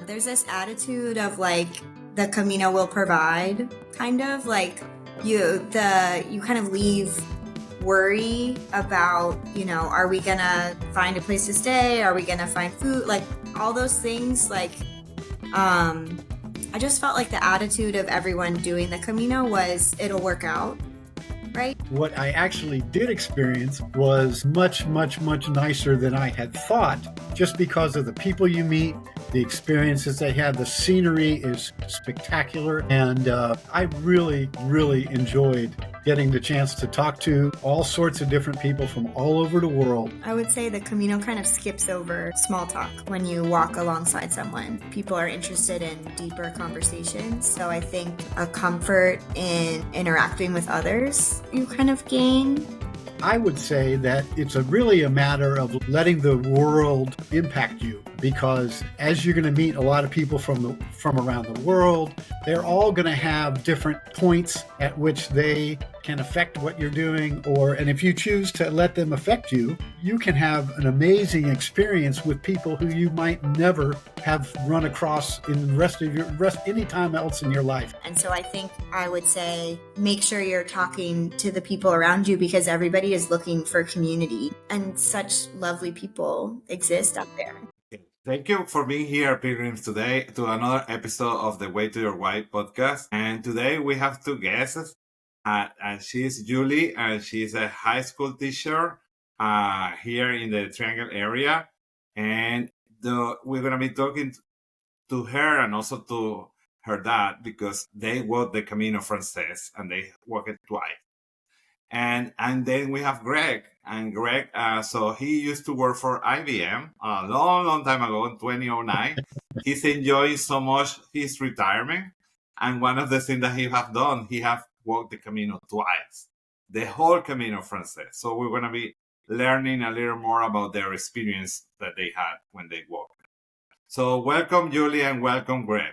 there's this attitude of like the Camino will provide, kind of like you kind of leave worry about, are we gonna find a place to stay? Are we gonna find food? Like all those things, like I just felt like the attitude of everyone doing the Camino was it'll work out. Right? What I actually did experience was much, much, much nicer than I had thought, just because of the people you meet, the experiences they have. The scenery is spectacular, and I really, really enjoyed getting the chance to talk to all sorts of different people from all over the world. I would say the Camino kind of skips over small talk when you walk alongside someone. People are interested in deeper conversations, so I think a comfort in interacting with others you kind of gain. I would say that it's really a matter of letting the world impact you, because as you're going to meet a lot of people from around the world, they're all going to have different points at which they can affect what you're doing, and if you choose to let them affect you, you can have an amazing experience with people who you might never have run across in the rest of any time else in your life. And so I think I would say make sure you're talking to the people around you, because everybody is looking for community, and such lovely people exist out there. Thank you for being here, Pilgrims, today to another episode of the Way to Your Why podcast. And today we have two guests. And she's Julie, and she's a high school teacher here in the Triangle area. And we're going to be talking to her and also to her dad, because they walked the Camino Francés, and they walked it twice. And then we have Greg. And Greg, so he used to work for IBM a long, long time ago in 2009. He's enjoying so much his retirement. And one of the things that he have done, he have walked the Camino twice, the whole Camino Francés. So we're going to be learning a little more about their experience that they had when they walked. So welcome, Julie, and welcome, Greg.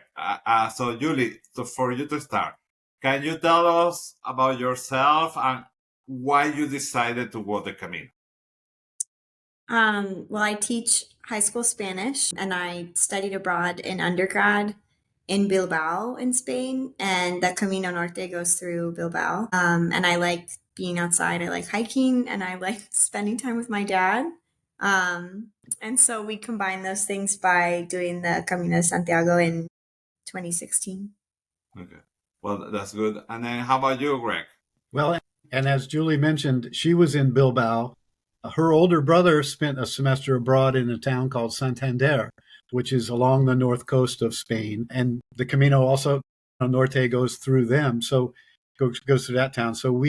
So Julie, so for you to start, can you tell us about yourself and why you decided to walk the Camino? Well, I teach high school Spanish, and I studied abroad in undergrad in Bilbao in Spain, and the Camino Norte goes through Bilbao. And I like being outside. I like hiking, and I like spending time with my dad. And so we combined those things by doing the Camino de Santiago in 2016. Okay. Well, that's good. And then how about you, Greg? Well, and as Julie mentioned, she was in Bilbao. Her older brother spent a semester abroad in a town called Santander, which is along the north coast of Spain. And the Camino also, Norte goes through them, so goes through that town. So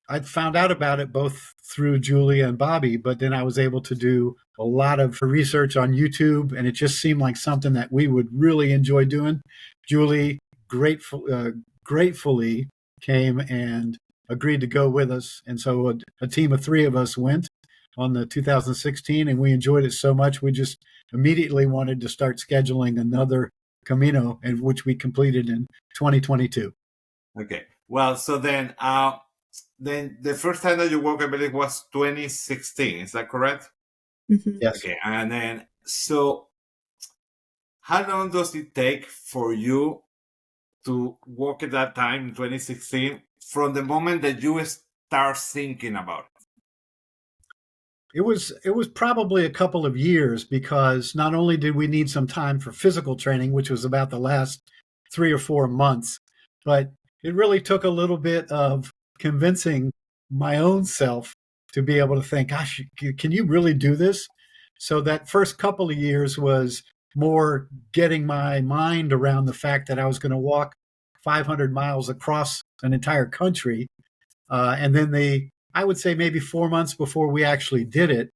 I found out about it both through Julie and Bobby, but then I was able to do a lot of research on YouTube, and it just seemed like something that we would really enjoy doing. Julie gratefully came and agreed to go with us. And so a team of three of us went on the 2016, and we enjoyed it so much we just immediately wanted to start scheduling another Camino, and which we completed in 2022. Okay. Well, so then the first time that you walked, I believe, was 2016. Is that correct? Mm-hmm. Yes. Okay. And then, so how long does it take for you to walk at that time in 2016 from the moment that you start thinking about it? It was probably a couple of years, because not only did we need some time for physical training, which was about the last 3 or 4 months, but it really took a little bit of convincing my own self to be able to think, gosh, can you really do this? So that first couple of years was more getting my mind around the fact that I was going to walk 500 miles across an entire country. And then I would say maybe 4 months before we actually did it,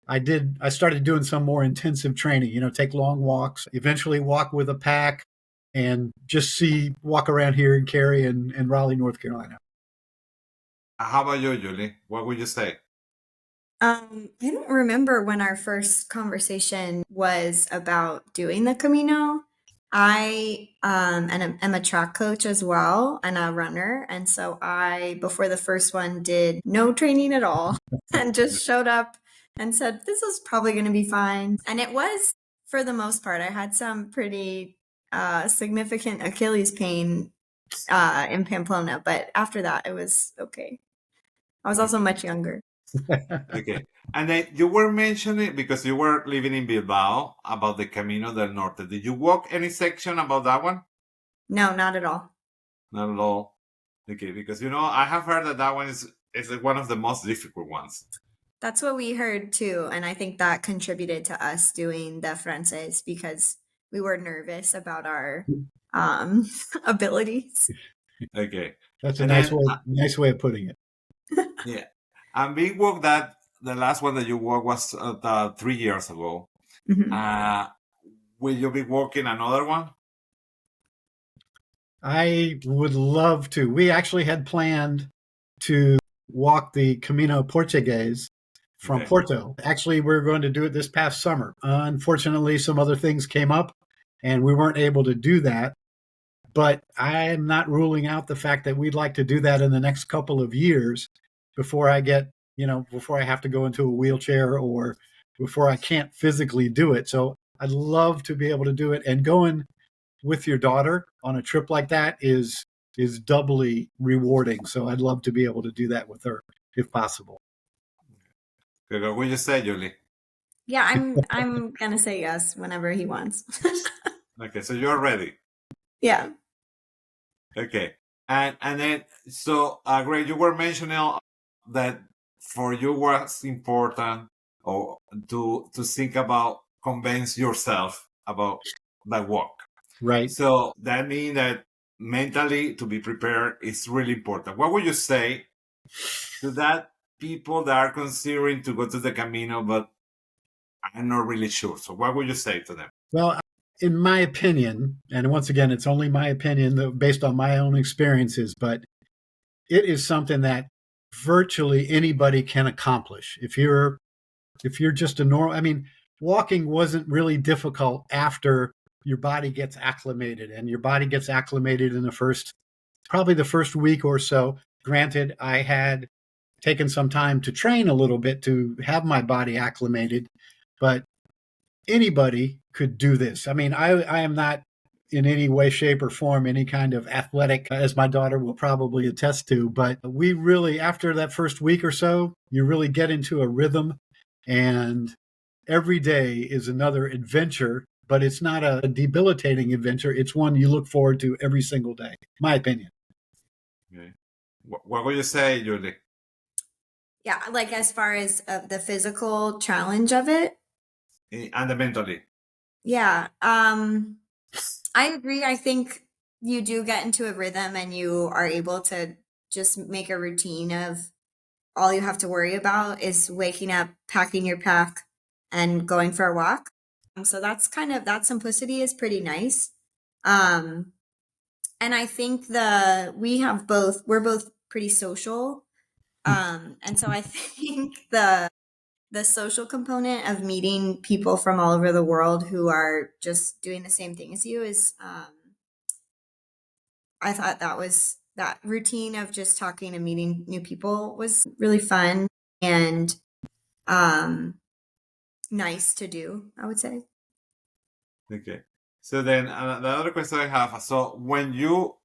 I started doing some more intensive training, take long walks, eventually walk with a pack, and just walk around here in Cary and Raleigh, North Carolina. How about you, Julie? What would you say? I don't remember when our first conversation was about doing the Camino. I am a track coach as well, and a runner. And so I, before the first one, did no training at all and just showed up and said, this is probably going to be fine. And it was for the most part. I had some pretty significant Achilles pain in Pamplona, but after that, it was okay. I was also much younger. Okay. And then you were mentioning, because you were living in Bilbao, about the Camino del Norte. Did you walk any section about that one? No, not at all. Not at all. Okay, because I have heard that one is one of the most difficult ones. That's what we heard too, and I think that contributed to us doing the Francés because we were nervous about our abilities. Okay. That's a And nice then, nice way of putting it. yeah. And we walked the last one that you walked was 3 years ago. Mhm. Will you be walking another one? I would love to. We actually had planned to walk the Camino Portugues from Okay. Porto. Actually, we were going to do it this past summer. Unfortunately, some other things came up and we weren't able to do that. But I am not ruling out the fact that we'd like to do that in the next couple of years before I before I have to go into a wheelchair or before I can't physically do it. So I'd love to be able to do it. And going with your daughter on a trip like that is doubly rewarding. So I'd love to be able to do that with her if possible. Okay, what will you say, Julie? Yeah, I'm gonna say yes whenever he wants. Okay, so you're ready. Yeah. Okay. And then, so Greg, you were mentioning that for you was important or to think about convince yourself about that walk. Right. So that means that mentally to be prepared is really important. What would you say to that people that are considering to go to the Camino, but I'm not really sure? So what would you say to them? Well, in my opinion, and once again, it's only my opinion based on my own experiences, but it is something that virtually anybody can accomplish. If you're just a normal, I mean, walking wasn't really difficult after your body gets acclimated, and your body gets acclimated in probably the first week or so. Granted, I had taken some time to train a little bit to have my body acclimated, but anybody could do this. I mean, I am not in any way, shape, or form any kind of athletic, as my daughter will probably attest to. But we really, after that first week or so, you really get into a rhythm, and every day is another adventure. But it's not a debilitating adventure. It's one you look forward to every single day, my opinion. Okay. What would you say, Julie? Yeah, like as far as the physical challenge of it. And the mentally. Yeah. I agree. I think you do get into a rhythm and you are able to just make a routine of all you have to worry about is waking up, packing your pack, and going for a walk. So that's that simplicity is pretty nice. And I think we're both pretty social. And so I think the social component of meeting people from all over the world who are just doing the same thing as you is I thought that routine of just talking and meeting new people was really fun and nice to do, I would say. Okay. So then the other question I have, so when you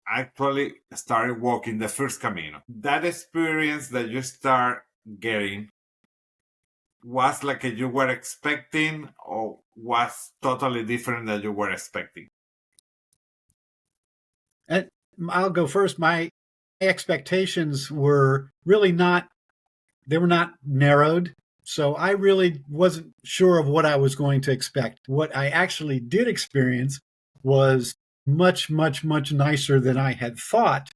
actually started walking the first Camino, that experience that you start getting was like you were expecting or was totally different than you were expecting? And I'll go first. My expectations were really not narrowed. So I really wasn't sure of what I was going to expect. What I actually did experience was much, much, much nicer than I had thought,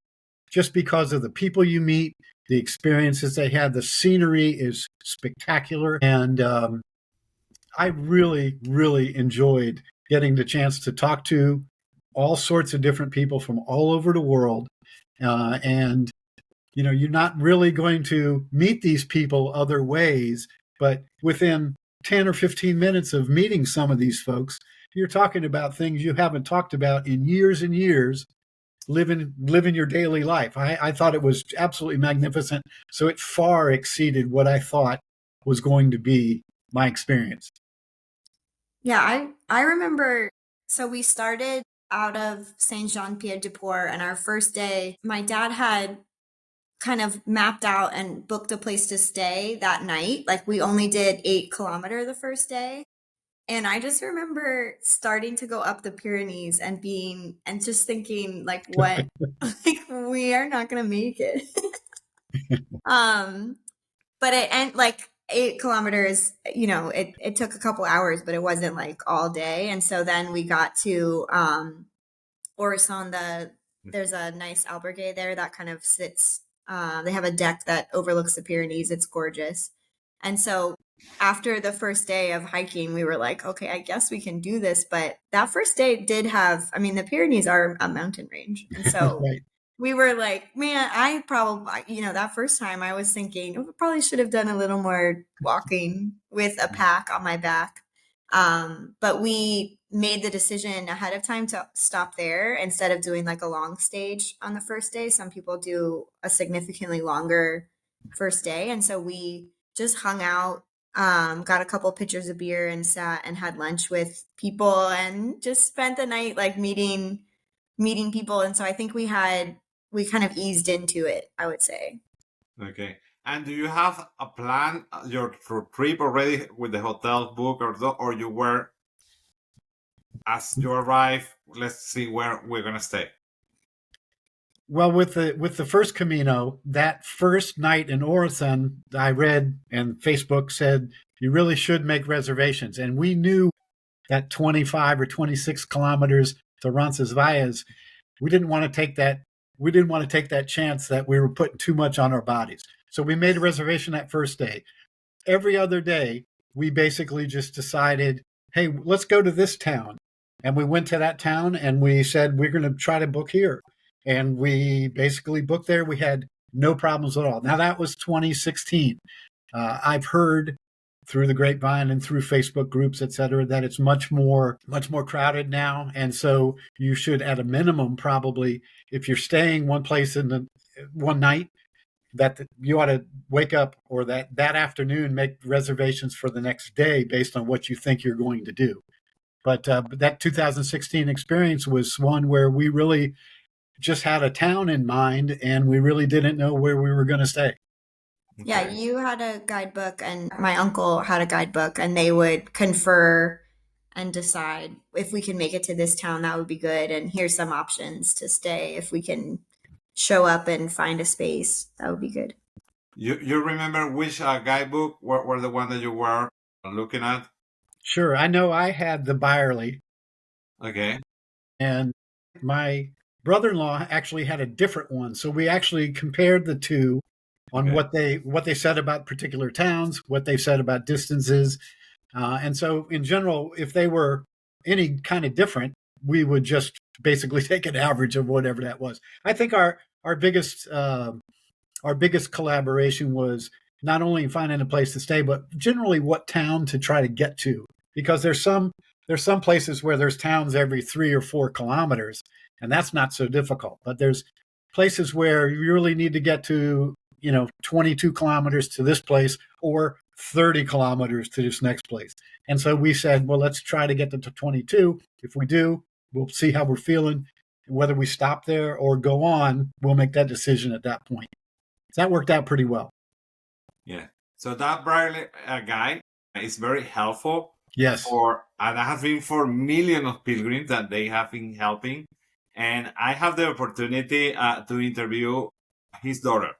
just because of the people you meet, the experiences they had. The scenery is spectacular. And I really, really enjoyed getting the chance to talk to all sorts of different people from all over the world. And you're not really going to meet these people other ways, but within 10 or 15 minutes of meeting some of these folks, you're talking about things you haven't talked about in years and years, living your daily life. I thought it was absolutely magnificent. So it far exceeded what I thought was going to be my experience. Yeah, I remember. So we started out of Saint Jean Pied de Port, and our first day, my dad had kind of mapped out and booked a place to stay that night. Like we only did 8 kilometer the first day. And I just remember starting to go up the Pyrenees and just thinking like what like we are not gonna make it. um but it and like 8 kilometers, it took a couple hours, but it wasn't like all day. And so then we got to Orison, there's a nice albergue there that kind of sits. They have a deck that overlooks the Pyrenees. It's gorgeous. And so after the first day of hiking, we were like, okay, I guess we can do this. But that first day did have, I mean, the Pyrenees are a mountain range. And so Right. we were like, man, I probably, that first time I was thinking, we probably should have done a little more walking with a pack on my back. But we made the decision ahead of time to stop there instead of doing like a long stage on the first day. Some people do a significantly longer first day. And so we just hung out, got a couple pitchers of beer and sat and had lunch with people and just spent the night like meeting people. And so I think we kind of eased into it, I would say. Okay. And do you have a plan, your trip already with the hotel book, or you were, as you arrive, let's see where we're gonna stay? Well, with the first Camino, that first night in Orison, I read and Facebook said you really should make reservations, and we knew that 25 or 26 kilometers to Roncesvalles, we didn't want to take that. We didn't want to take that chance that we were putting too much on our bodies. So we made a reservation that first day. Every other day, we basically just decided, hey, let's go to this town. And we went to that town and we said, we're going to try to book here. And we basically booked there. We had no problems at all. Now, that was 2016. I've heard through the grapevine and through Facebook groups, et cetera, that it's much more crowded now. And so you should, at a minimum, probably, if you're staying one place in the one night, that you ought to wake up or that afternoon, make reservations for the next day based on what you think you're going to do. But that 2016 experience was one where we really just had a town in mind and we really didn't know where we were going to stay. Okay. Yeah, you had a guidebook and my uncle had a guidebook, and they would confer and decide if we can make it to this town, that would be good. And here's some options to stay. If we can show up and find a space, that would be good. You remember which guidebook were the one that you were looking at? Sure. I know I had the Byerly. Okay. And my brother-in-law actually had a different one. So we actually compared the two on Okay. what they said about particular towns, what they said about distances. And so in general, if they were any kind of different, we would just basically take an average of whatever that was. I think our biggest collaboration was not only finding a place to stay, but generally what town to try to get to. Because there's some places where there's towns every 3 or 4 kilometers, and that's not so difficult. But there's places where you really need to get to, 22 kilometers to this place or 30 kilometers to this next place. And so we said, well, let's try to get to 22. If we do, we'll see how we're feeling. Whether we stop there or go on, we'll make that decision at that point. So that worked out pretty well. Yeah. So that Braille guide is very helpful. Yes. And that has been for millions of pilgrims that they have been helping. And I have the opportunity to interview his daughter.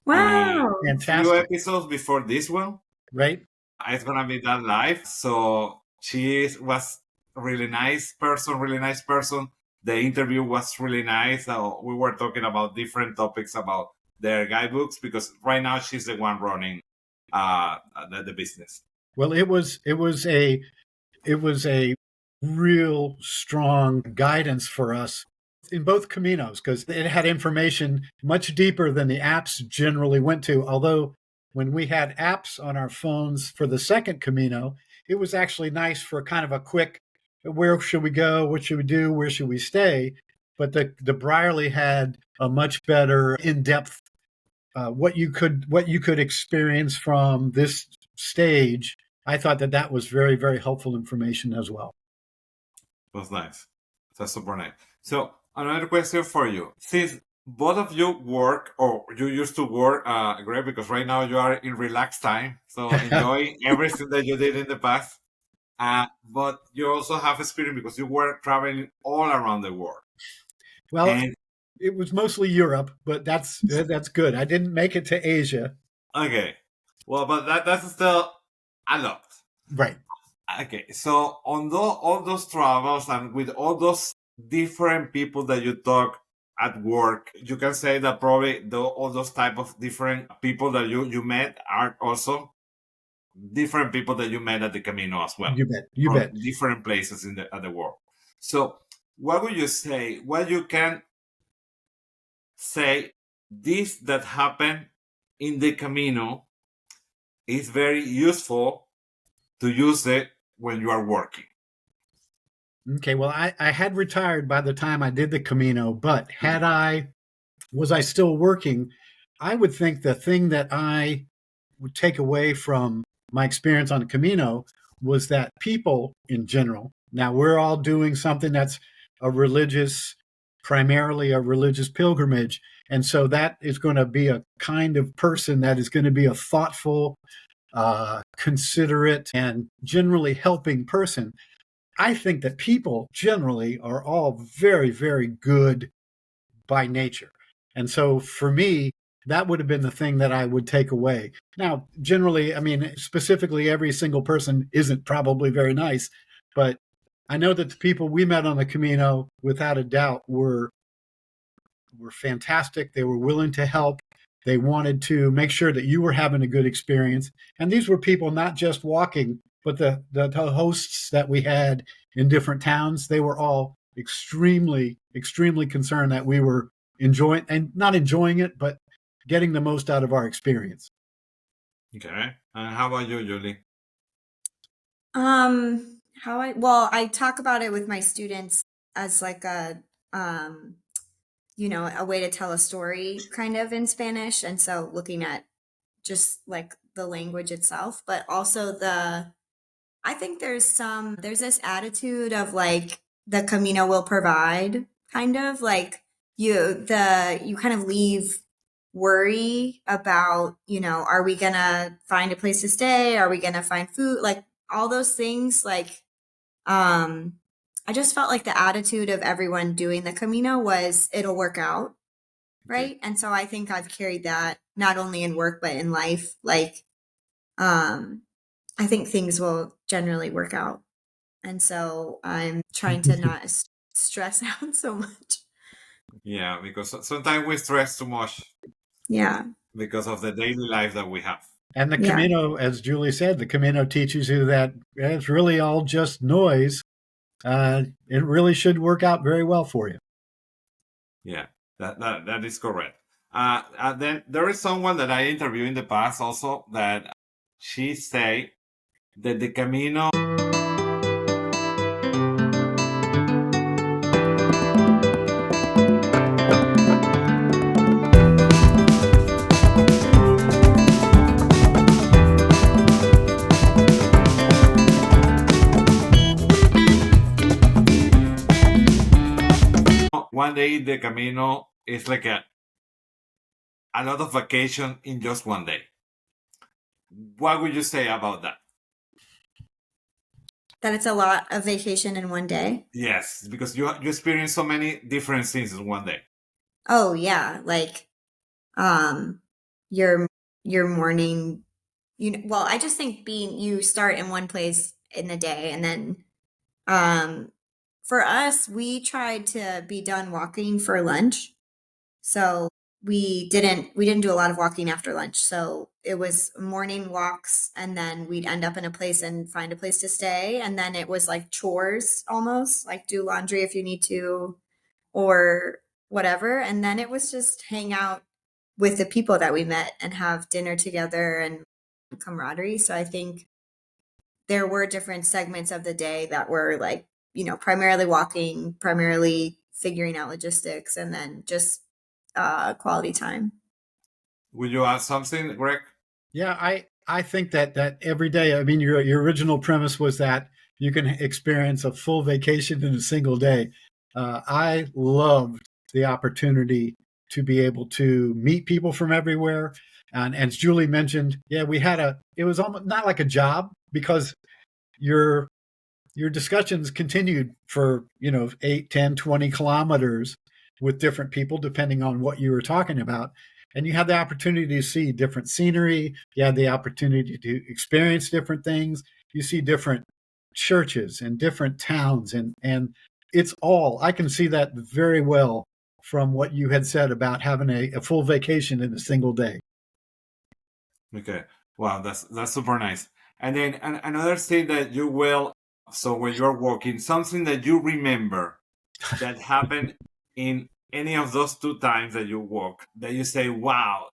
Wow. A few episodes before this one. Right. It's going to be that live. So she was a really nice person. The interview was really nice. So we were talking about different topics about their guidebooks, because right now she's the one running the business. Well, it was a real strong guidance for us in both Caminos, because it had information much deeper than the apps generally went to. Although when we had apps on our phones for the second Camino, it was actually nice for kind of a quick, where should we go? What should we do? Where should we stay? But the Brierley had a much better in-depth what you could experience from this stage I thought that that was very, very helpful information as well. Was nice. That's super nice. So another question for you. Since both of you work, or you used to work, great, because right now you are in relaxed time. So enjoy everything that you did in the past. But you also have experience because you were traveling all around the world. Well, And it was mostly Europe, but that's good. I didn't make it to Asia. okay, well, but that's still a lot. Right. Okay, so on all those travels and with all those different people that you talk at work, you can say that probably all those type of different people that you met are also different people that you met at the Camino as well, You bet. You from bet. different places in the world. So, what would you say? What you can say this that happened in the Camino is very useful to use it when you are working. Okay. Well, I had retired by the time I did the Camino, but was I still working, I would think the thing that I would take away from my experience on the Camino was that people in general, now we're all doing something that's primarily a religious pilgrimage. And so that is going to be a kind of person that is going to be a thoughtful, considerate, and generally helping person. I think that people generally are all very, very good by nature. And so for me, that would have been the thing that I would take away. Now, generally, I mean, specifically, every single person isn't probably very nice, but I know that the people we met on the Camino, without a doubt, were fantastic. They were willing to help. They wanted to make sure that you were having a good experience. And these were people not just walking, but the hosts that we had in different towns. They were all extremely, extremely concerned that we were enjoying, and not enjoying it, but getting the most out of our experience. Okay. And how about you, Julie? I talk about it with my students as like a a way to tell a story kind of in Spanish, and so looking at just like the language itself, but also I think there's this attitude of like the Camino will provide, kind of like you kind of leave worry about, are we gonna find a place to stay? Are we gonna find food? Like all those things, like I just felt like the attitude of everyone doing the Camino was it'll work out. Right. And so I think I've carried that not only in work, but in life. Like, I think things will generally work out. And so I'm trying to not stress out so much. Yeah, because sometimes we stress too much. Yeah. Because of the daily life that we have. And the Camino, as Julie said, the Camino teaches you that it's really all just noise. It really should work out very well for you. Yeah, that is correct. Then there is someone that I interviewed in the past also that she say that the Camino one day the Camino is like a lot of vacation in just one day. What would you say about that? That it's a lot of vacation in one day. Yes, because you experience so many different things in one day. Oh yeah, like your morning, well, I just think you start in one place in the day, and then for us, we tried to be done walking for lunch. So we didn't do a lot of walking after lunch. So it was morning walks, and then we'd end up in a place and find a place to stay. And then it was like chores, almost like do laundry if you need to, or whatever. And then it was just hang out with the people that we met and have dinner together and camaraderie. So I think there were different segments of the day that were like, primarily walking, primarily figuring out logistics, and then just quality time. Would you add something, Greg? Yeah, I think that every day. I mean, your original premise was that you can experience a full vacation in a single day. I loved the opportunity to be able to meet people from everywhere. And as Julie mentioned, yeah, it was almost not like a job because your your discussions continued for 8, 10, 20 kilometers with different people depending on what you were talking about, and you had the opportunity to see different scenery, you had the opportunity to experience different things, you see different churches and different towns, and it's all, I can see that very well from what you had said about having a full vacation in a single day. Okay. Wow, that's super nice. And then another thing that you will, so when you're walking, something that you remember that happened in any of those 2 times that you walk, that you say, wow,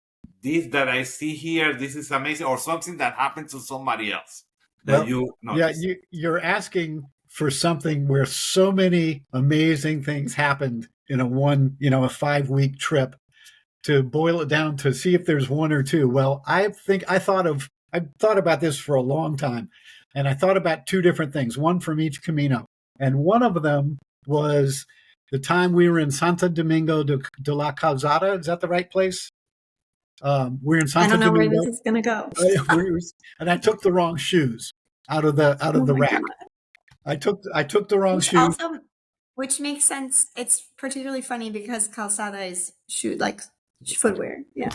this that I see here, this is amazing, or something that happened to somebody else that Well, you yeah, noticed. you're asking for something where so many amazing things happened in a 5-week trip. To boil it down to see if there's one or two. Well, I thought about this for a long time, and I thought about two different things, one from each Camino, and one of them was the time we were in Santo Domingo de la Calzada. Is that the right place? We are in I Santo don't know where this Domingo, is gonna go. and I took the wrong shoes out of Oh the my rack. god. I took the wrong Which shoes. also, which makes sense. It's particularly funny because calzada is footwear. Yeah.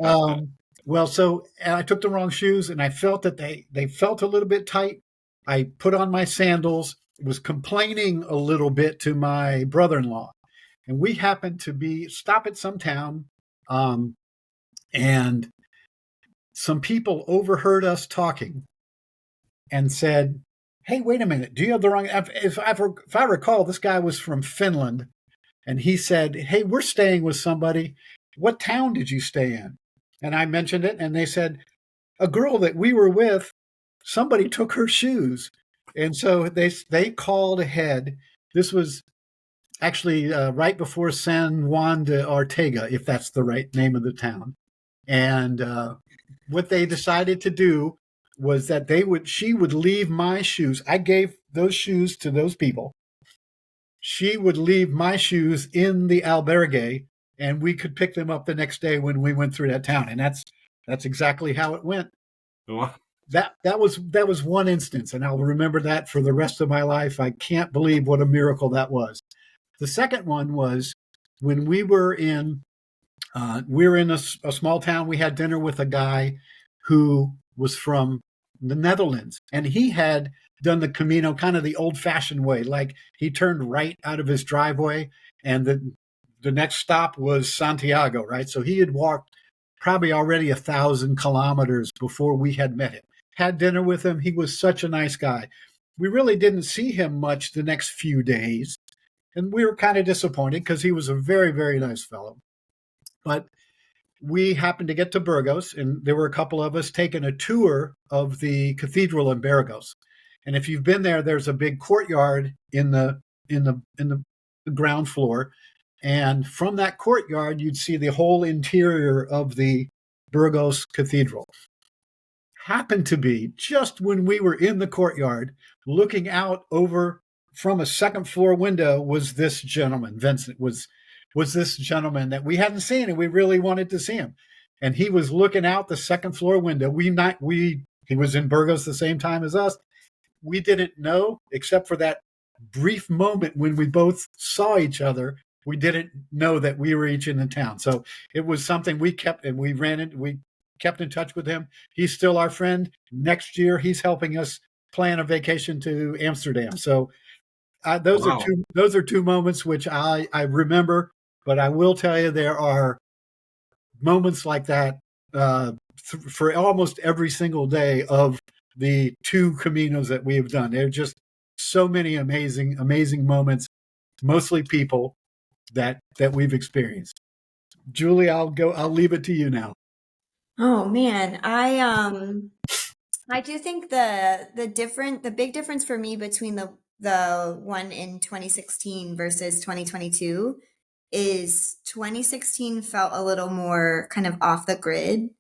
Um, well, so and I took the wrong shoes, and I felt that they felt a little bit tight. I put on my sandals, was complaining a little bit to my brother-in-law, and we happened to stop at some town, um, and some people overheard us talking and said, "Hey, wait a minute! Do you have the wrong?" If I recall, this guy was from Finland, and he said, "Hey, we're staying with somebody. What town did you stay in?" And I mentioned it, and they said, "A girl that we were with, somebody took her shoes." And so they called ahead. This was actually right before San Juan de Ortega, if that's the right name of the town. And what they decided to do was that she would leave my shoes. I gave those shoes to those people. She would leave my shoes in the albergue, and we could pick them up the next day when we went through that town. And that's exactly how it went. That was one instance, and I'll remember that for the rest of my life. I can't believe what a miracle that was. The second one was when we were in a small town. We had dinner with a guy who was from the Netherlands, and he had done the Camino kind of the old-fashioned way. Like he turned right out of his driveway, and the next stop was Santiago, right? So he had walked probably already 1,000 kilometers before we had met him. Had dinner with him. He was such a nice guy. We really didn't see him much the next few days, and we were kind of disappointed because he was a very, very nice fellow. But we happened to get to Burgos, and there were a couple of us taking a tour of the cathedral in Burgos. And if you've been there, there's a big courtyard in the ground floor, and from that courtyard, you'd see the whole interior of the Burgos Cathedral. Happened to be just when we were in the courtyard, looking out over from a second floor window, was this gentleman. Vincent was this gentleman that we hadn't seen, and we really wanted to see him. And he was looking out the second floor window. He was in Burgos the same time as us. We didn't know, except for that brief moment when we both saw each other. We didn't know that we were each in the town. So it was something we kept, and we kept in touch with him. He's still our friend. Next year, he's helping us plan a vacation to Amsterdam. So Wow. those are two moments which I remember. But I will tell you, there are moments like that for almost every single day of the two Caminos that we have done. There are just so many amazing, amazing moments, mostly people that we've experienced. Julie, I'll leave it to you now. Oh man, I do think the big difference for me between the one in 2016 versus 2022 is 2016 felt a little more kind of off the grid.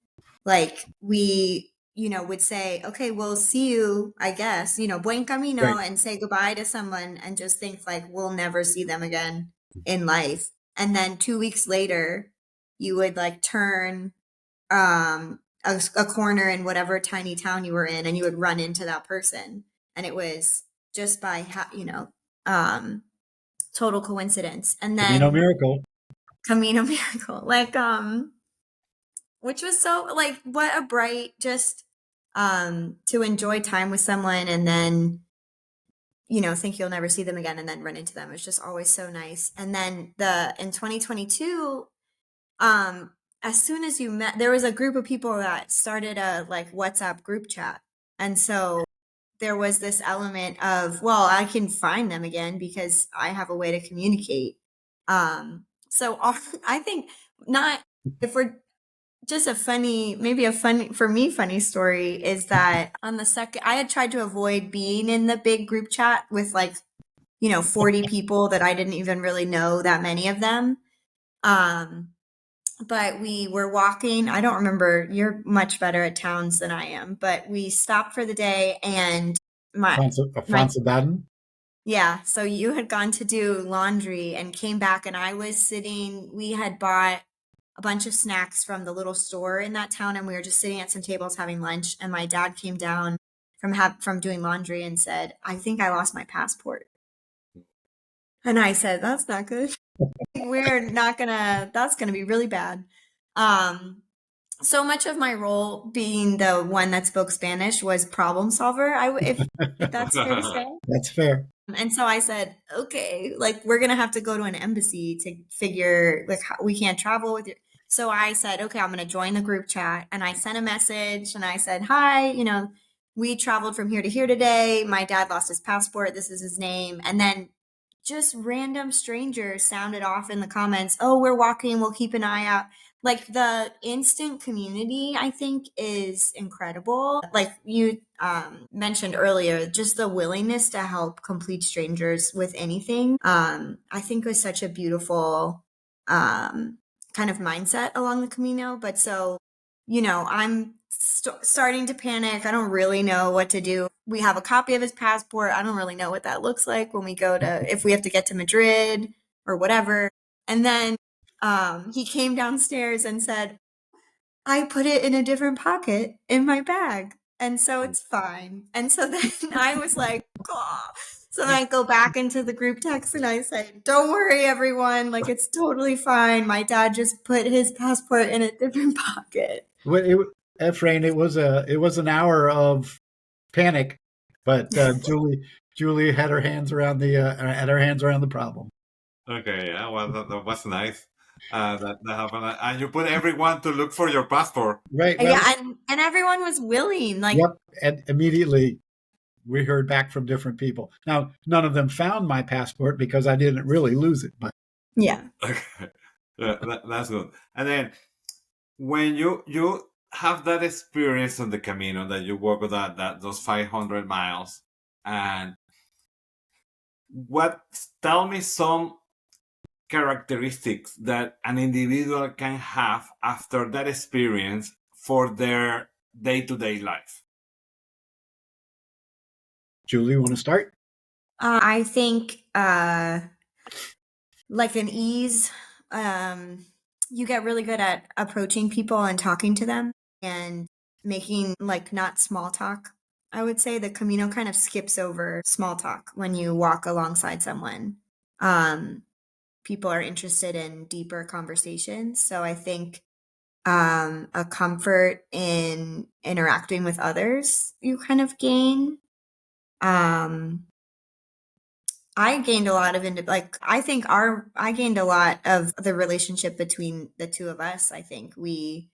like we, would say, okay, we'll see you, I guess, buen camino, Right. and say goodbye to someone and just think like we'll never see them again in life. And then 2 weeks later, you would like turn a corner in whatever tiny town you were in, and you would run into that person. And it was just by, total coincidence. And Camino then Miracle. Camino Miracle, like, which was so like, what a bright, just, to enjoy time with someone and then, think you'll never see them again and then run into them. It's just always so nice. And then in 2022, as soon as you met, there was a group of people that started a like WhatsApp group chat. And so there was this element of, well, I can find them again because I have a way to communicate. So I think not, if we're just funny story is that on the second, I had tried to avoid being in the big group chat with like, 40 people that I didn't even really know that many of them. But we were walking. I don't remember. You're much better at towns than I am. But we stopped for the day, and my Alfonso Baden. yeah. So you had gone to do laundry and came back, and I was sitting. We had bought a bunch of snacks from the little store in that town, and we were just sitting at some tables having lunch. And my dad came down from doing laundry and said, "I think I lost my passport." And I said, "That's not good." That's gonna be really bad. So much of my role being the one that spoke Spanish was problem solver. If that's fair to say. That's fair. And so I said, okay, like we're gonna have to go to an embassy to figure like how, we can't travel with you. So I said, okay, I'm gonna join the group chat, and I sent a message and I said, hi, we traveled from here to here today. My dad lost his passport. This is his name. And then just random strangers sounded off in the comments, oh, we're walking, we'll keep an eye out. Like the instant community, I think, is incredible. Like you mentioned earlier, just the willingness to help complete strangers with anything, I think was such a beautiful kind of mindset along the Camino. But so, I'm starting to panic. I don't really know what to do. We have a copy of his passport. I don't really know what that looks like when we if we have to get to Madrid or whatever. And then he came downstairs and said, I put it in a different pocket in my bag. And so it's fine. And so then I was like, oh. So then I go back into the group text and I say, don't worry, everyone. Like, it's totally fine. My dad just put his passport in a different pocket. Efrain, it was an hour of panic, but Julie had her hands around the problem. Okay, yeah, well, that was nice. That happened, and you put everyone to look for your passport. Right. Yeah, and everyone was willing. Like, yep. And immediately we heard back from different people. Now, none of them found my passport because I didn't really lose it. But yeah. Okay, yeah, that's good. And then when you have that experience on the Camino, that you walk those 500 miles, and tell me some characteristics that an individual can have after that experience for their day-to-day life. Julie, you want to start? I think like an ease. You get really good at approaching people and talking to them and making like not small talk. I would say the Camino kind of skips over small talk when you walk alongside someone. People are interested in deeper conversations. So I think a comfort in interacting with others you kind of gain. I gained a lot of I gained a lot of the relationship between the two of us. I think we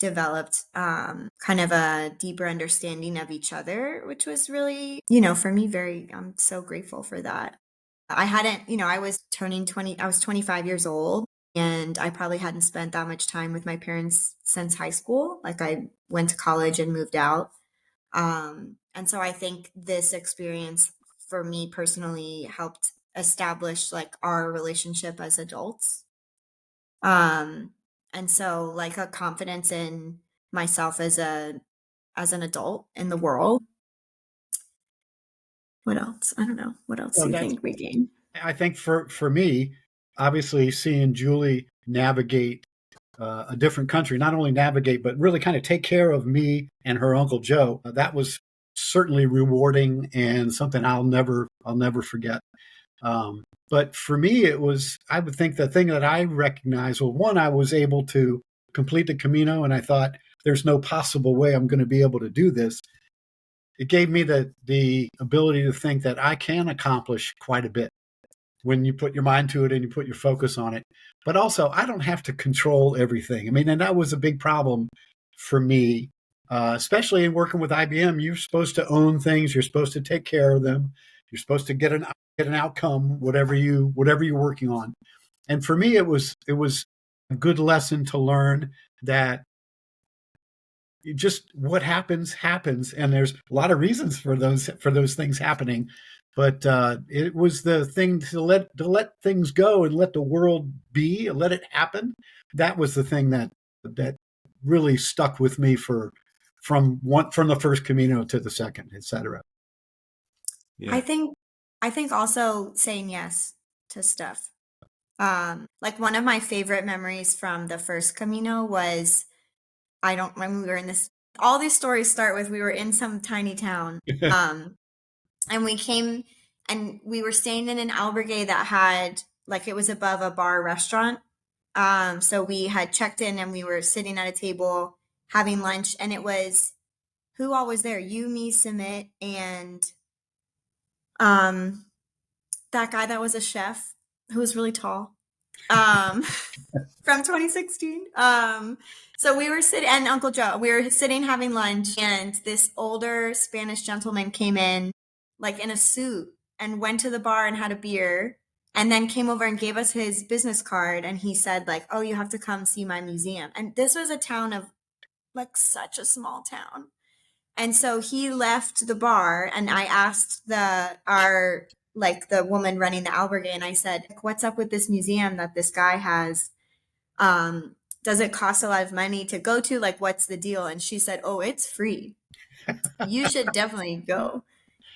developed kind of a deeper understanding of each other, which was really, for me, I'm so grateful for that. I hadn't, I was turning 20, I was 25 years old, and I probably hadn't spent that much time with my parents since high school. Like I went to college and moved out. And so I think this experience for me personally helped establish like our relationship as adults. And so like a confidence in myself as an adult in the world. What else? I don't know. What else do you think we gain? I think for me, obviously seeing Julie navigate a different country, not only navigate, but really kind of take care of me and her Uncle Joe, that was certainly rewarding and something I'll never forget. But for me, it was, I would think the thing that I recognized, well, one, I was able to complete the Camino, and I thought there's no possible way I'm going to be able to do this. It gave me the ability to think that I can accomplish quite a bit when you put your mind to it and you put your focus on it. But also, I don't have to control everything. I mean, and that was a big problem for me, especially in working with IBM. You're supposed to own things. You're supposed to take care of them. You're supposed to get an outcome, whatever you're working on. And for me, it was a good lesson to learn that just what happens, and there's a lot of reasons for those things happening. But it was the thing to let things go and let the world be, and let it happen. That was the thing that really stuck with me from the first Camino to the second, etc. Yeah. I think also saying yes to stuff. Like one of my favorite memories from the first Camino was, when we were in this, all these stories start with, we were in some tiny town. And we came and we were staying in an albergue that had, like, it was above a bar restaurant. So we had checked in and we were sitting at a table having lunch, and it was, who all was there? You, me, Sumit, and that guy that was a chef who was really tall. From 2016. So we were sitting, and Uncle Joe, we were sitting having lunch, and this older Spanish gentleman came in, like in a suit, and went to the bar and had a beer, and then came over and gave us his business card. And he said, like, oh, you have to come see my museum. And this was a town of, like, such a small town. And so he left the bar, and I asked the woman running the albergue, and I said, what's up with this museum that this guy has? Does it cost a lot of money to go to? Like, what's the deal? And she said, oh, it's free. You should definitely go.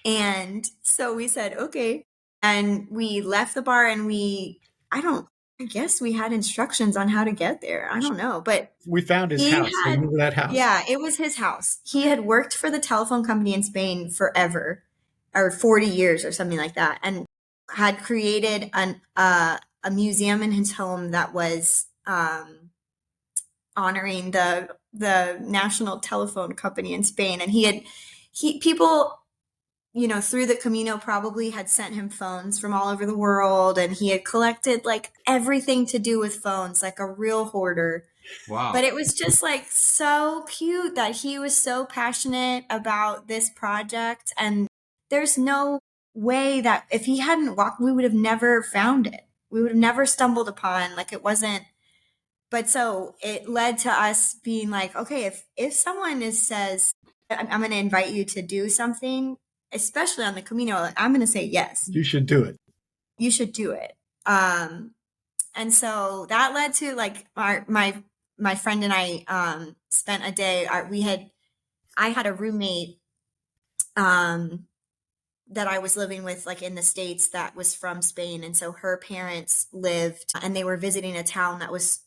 And so we said, okay. And we left the bar, and I guess we had instructions on how to get there. I don't know, but we found his house. Remember that house? Yeah, it was his house. He had worked for the telephone company in Spain forever, or 40 years or something like that, and had created a museum in his home that was honoring the national telephone company in Spain. And people, through the Camino probably had sent him phones from all over the world, and he had collected, like, everything to do with phones, like a real hoarder. Wow. But it was just, like, so cute that he was so passionate about this project, and there's no way that if he hadn't walked, we would have never found it. We would have never stumbled upon, like, it wasn't. But so it led to us being like, okay, if someone says, I'm going to invite you to do something, especially on the Camino, like, I'm going to say yes. You should do it. You should do it. And so that led to, like, my friend and I spent a day. I had a roommate that I was living with, like, in the States, that was from Spain. And so her parents lived, and they were visiting a town that was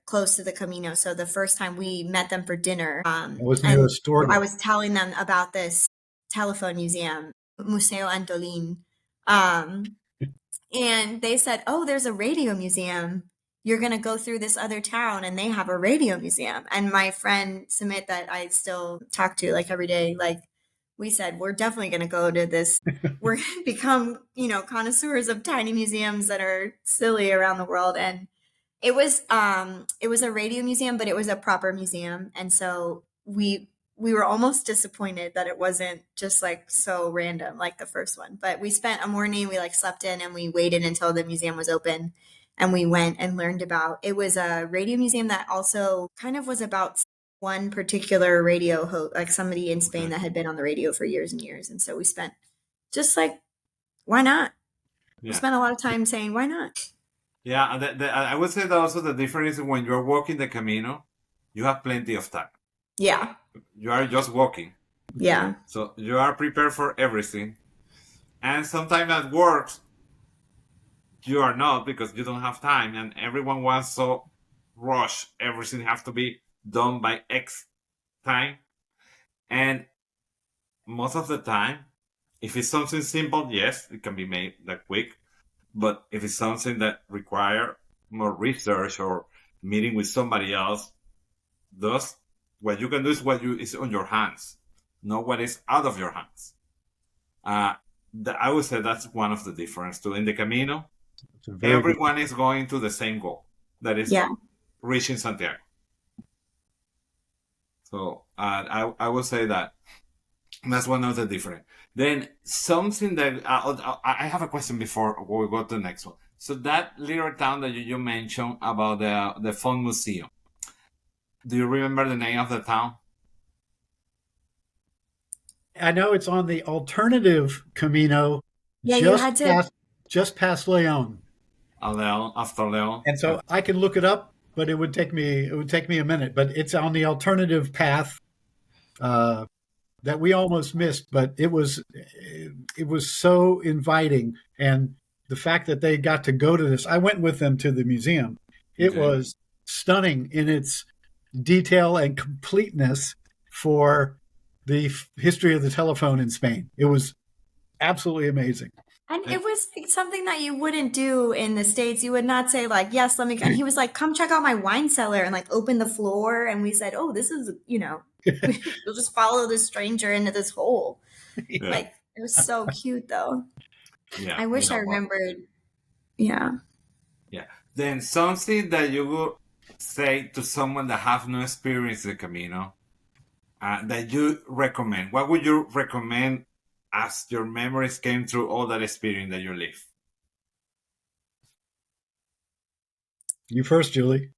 close to the Camino. So the first time we met them for dinner, it was near a store. I was telling them about this telephone museum, Museo Antolin. And they said, oh, there's a radio museum. You're going to go through this other town, and they have a radio museum. And my friend Sumit, that I still talk to, like, every day, like, we said, we're definitely going to go to this. We're going to become, connoisseurs of tiny museums that are silly around the world. And it was a radio museum, but it was a proper museum. And so we were almost disappointed that it wasn't just, like, so random like the first one. But we spent a morning, we, like, slept in, and we waited until the museum was open, and we went and learned about, it was a radio museum that also kind of was about one particular radio host, like somebody in Spain that had been on the radio for years and years. And so we spent just, like, why not? Yeah. We spent a lot of time saying, why not? Yeah, I would say that also the difference is when you're walking the Camino, you have plenty of time. Yeah. You are just walking. Yeah. So you are prepared for everything. And sometimes that works, you are not because you don't have time and everyone wants so rush. Everything has to be done by X time. And most of the time, if it's something simple, yes, it can be made that quick. But if it's something that require more research or meeting with somebody else, thus what you can do is what you is on your hands, not what is out of your hands. Uh, I would say that's one of the difference too. In the Camino, It's a very good. everyone is going to the same goal, that is Yeah. reaching Santiago. So I will say that that's one of the different. Then something that I have a question before we go to the next one. So that little town that you mentioned about the phone museum, do you remember the name of the town? I know it's on the alternative Camino, Yeah, you just had to. past Leon, Leon, after Leon. and so I can look it up, but it would take me a minute. But it's on the alternative path uh, that we almost missed, but it was so inviting, and the fact that they got to go to this, I went with them to the museum. It Okay. was stunning in its detail and completeness for the history of the telephone in Spain. It was absolutely amazing. And it was like something that you wouldn't do in the States. You would not say like, yes, let me. And he was like, come check out my wine cellar and like open the floor. And we said, oh, this is, you'll just follow this stranger into this hole. Yeah. Like it was so cute though. Yeah. I wish I remembered. Yeah. Yeah. Then something that you would say to someone that have no experience in the Camino, that you recommend. What would you recommend as your memories came through all that experience that you live? You first, Julie.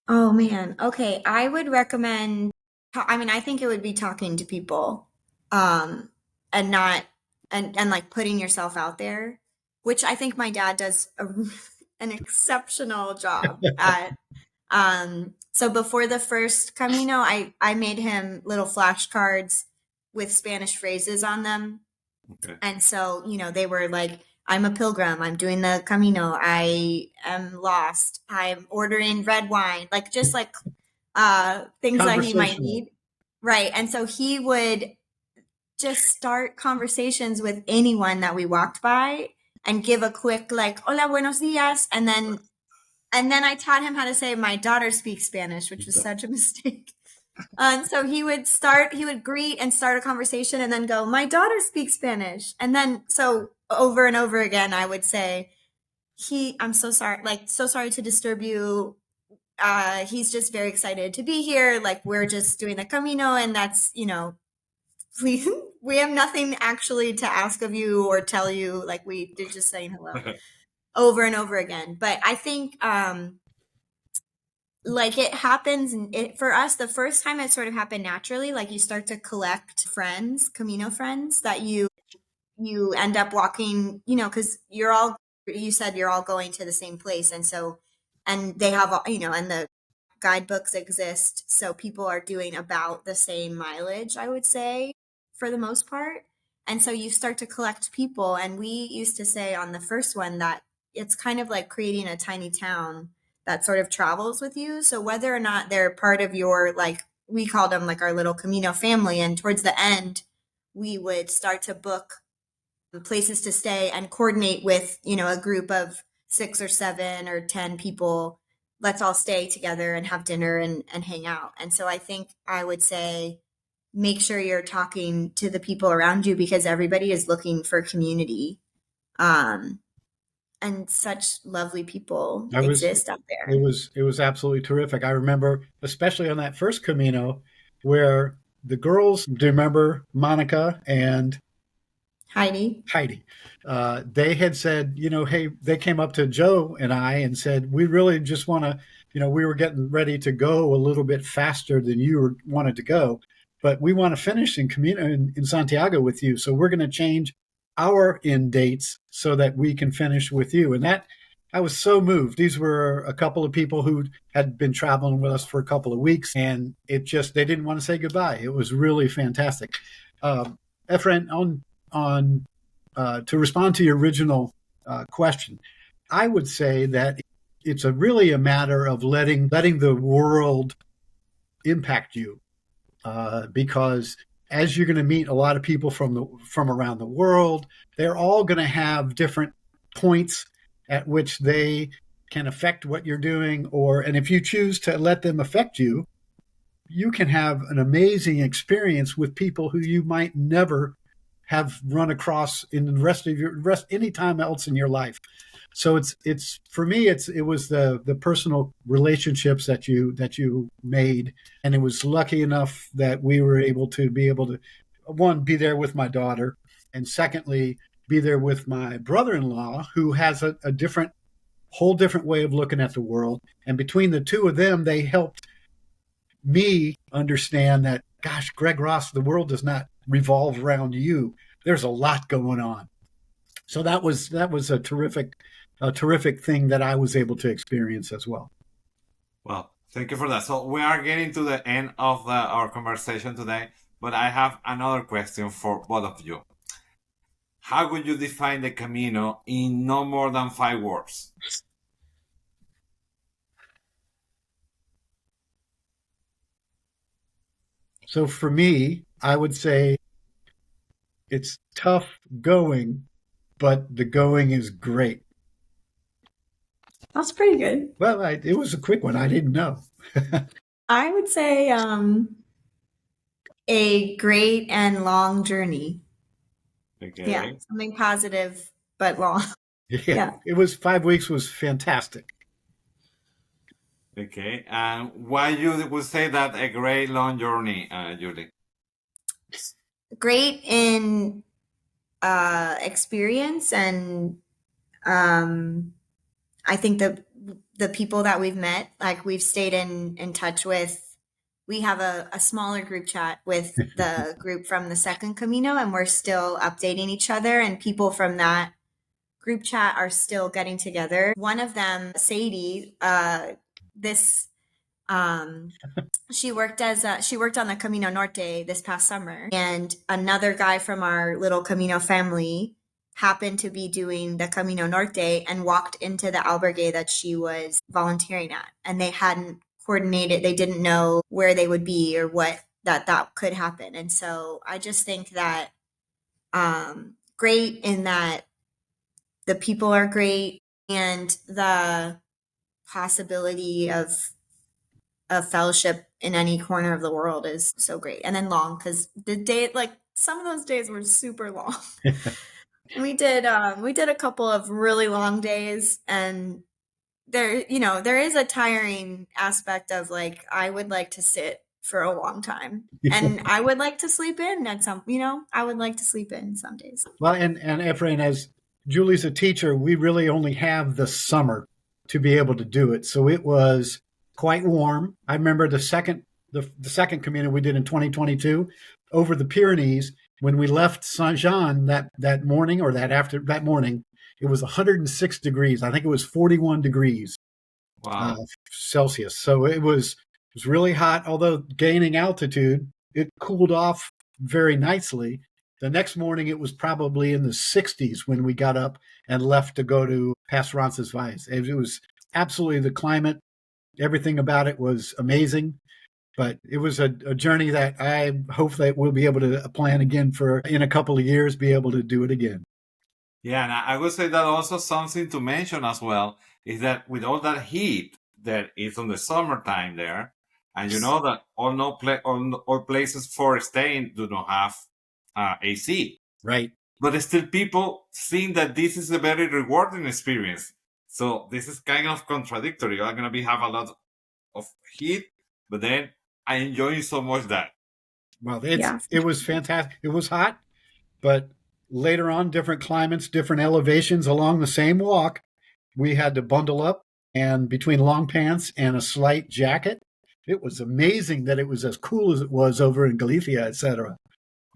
Oh man. Okay. I would recommend, I mean, I think it would be talking to people, and not, and like putting yourself out there, which I think my dad does an exceptional job at. So before the first Camino, I made him little flashcards with Spanish phrases on them. Okay. And so, they were like, I'm a pilgrim. I'm doing the Camino. I am lost. I'm ordering red wine. Like just like things that he might need. Right. And so he would just start conversations with anyone that we walked by and give a quick like, hola, buenos dias. And then I taught him how to say my daughter speaks Spanish, which was such a mistake. And so he would greet and start a conversation and then go, my daughter speaks Spanish. And then, so over and over again, I would say, I'm so sorry, like, so sorry to disturb you. He's just very excited to be here. Like, we're just doing the Camino and that's, we have nothing actually to ask of you or tell you. Like they're just saying hello over and over again. But I think, like it happens for us the first time it sort of happened naturally. Like you start to collect friends, Camino friends that you end up walking, because you said you're all going to the same place. And so, and they have, and the guidebooks exist. So people are doing about the same mileage, I would say, for the most part. And so you start to collect people. And we used to say on the first one that it's kind of like creating a tiny town that sort of travels with you. So whether or not they're part of your, like, we called them like our little Camino family. And towards the end, we would start to book places to stay and coordinate with, a group of 6 or 7 or 10 people. Let's all stay together and have dinner and hang out. And so I think I would say, make sure you're talking to the people around you because everybody is looking for community. And such lovely people exist out there. It was absolutely terrific. I remember, especially on that first Camino, where the girls, do you remember Monica and Heidi? They had said, hey, they came up to Joe and I and said, we really just want to, we were getting ready to go a little bit faster than you wanted to go, but we want to finish in Camino in Santiago with you. So we're going to change our end dates so that we can finish with you. And I was so moved. These were a couple of people who had been traveling with us for a couple of weeks, and they didn't want to say goodbye. It was really fantastic. Efrain, to respond to your original question, I would say that it's really a matter of letting the world impact you, because as you're going to meet a lot of people from around the world, they're all going to have different points at which they can affect what you're doing, and if you choose to let them affect you, you can have an amazing experience with people who you might never have run across in the rest any time else in your life. So it's for me, it was the personal relationships that you made, and it was lucky enough that we were able to one, be there with my daughter, and secondly, be there with my brother-in-law, who has a whole different way of looking at the world. And between the two of them, they helped me understand that, gosh, Greg Ross, the world does not revolve around you. There's a lot going on. So that was a terrific thing that I was able to experience as well. Well, thank you for that. So we are getting to the end of our conversation today, but I have another question for both of you. How would you define the Camino in no more than 5 words? So for me, I would say it's tough going, but the going is great. That's pretty good. Well, it was a quick one. I didn't know. I would say a great and long journey. Okay. Yeah, something positive but long. Yeah. It was 5 weeks was fantastic. Okay. And why you would say that a great long journey, Julie? Great in experience, and I think the people that we've met, like we've stayed in touch with. We have a smaller group chat with the group from the second Camino, and we're still updating each other, and people from that group chat are still getting together. One of them, Sadie, she worked on the Camino Norte this past summer, and another guy from our little Camino family happened to be doing the Camino Norte and walked into the albergue that she was volunteering at, and they hadn't coordinated. They didn't know where they would be or what that could happen. And so I just think that great in that the people are great, and the possibility of a fellowship in any corner of the world is so great. And then long, because some of those days were super long. We did a couple of really long days, and there is a tiring aspect of like, I would like to sit for a long time, and I would like to sleep in I would like to sleep in some days. Well, and Efrain, as Julie's a teacher, we really only have the summer to be able to do it. So it was quite warm. I remember the second Camino we did in 2022 over the Pyrenees. When we left Saint-Jean that morning, or that morning, it was 106 degrees. I think it was 41 degrees Celsius. So it was really hot. Although gaining altitude, it cooled off very nicely. The next morning, it was probably in the 60s when we got up and left to go to Pass Roncesvalles. It was absolutely, the climate, everything about it was amazing. But it was a journey that I hope that we'll be able to plan again in a couple of years, be able to do it again. Yeah, and I would say that also something to mention as well is that with all that heat that is on the summertime there, and you know that all places for staying do not have AC. Right. But still people think that this is a very rewarding experience. So this is kind of contradictory. You're going to have a lot of heat, but then I enjoy so much that. Well, it was fantastic. It was hot, but later on, different climates, different elevations along the same walk, we had to bundle up, and between long pants and a slight jacket, it was amazing that it was as cool as it was over in Galicia, etc.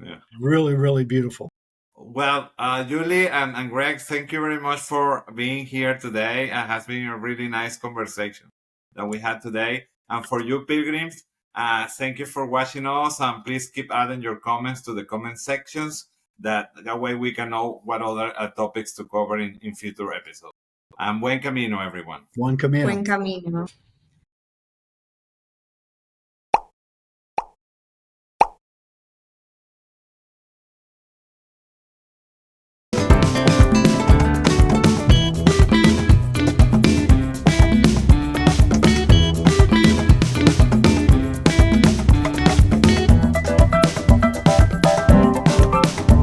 Yeah. Really, really beautiful. Well, Julie and Greg, thank you very much for being here today. It has been a really nice conversation that we had today. And for you, pilgrims, thank you for watching us. And please keep adding your comments to the comment sections. That way we can know what other topics to cover in future episodes. And buen camino, everyone. Buen camino. Buen camino.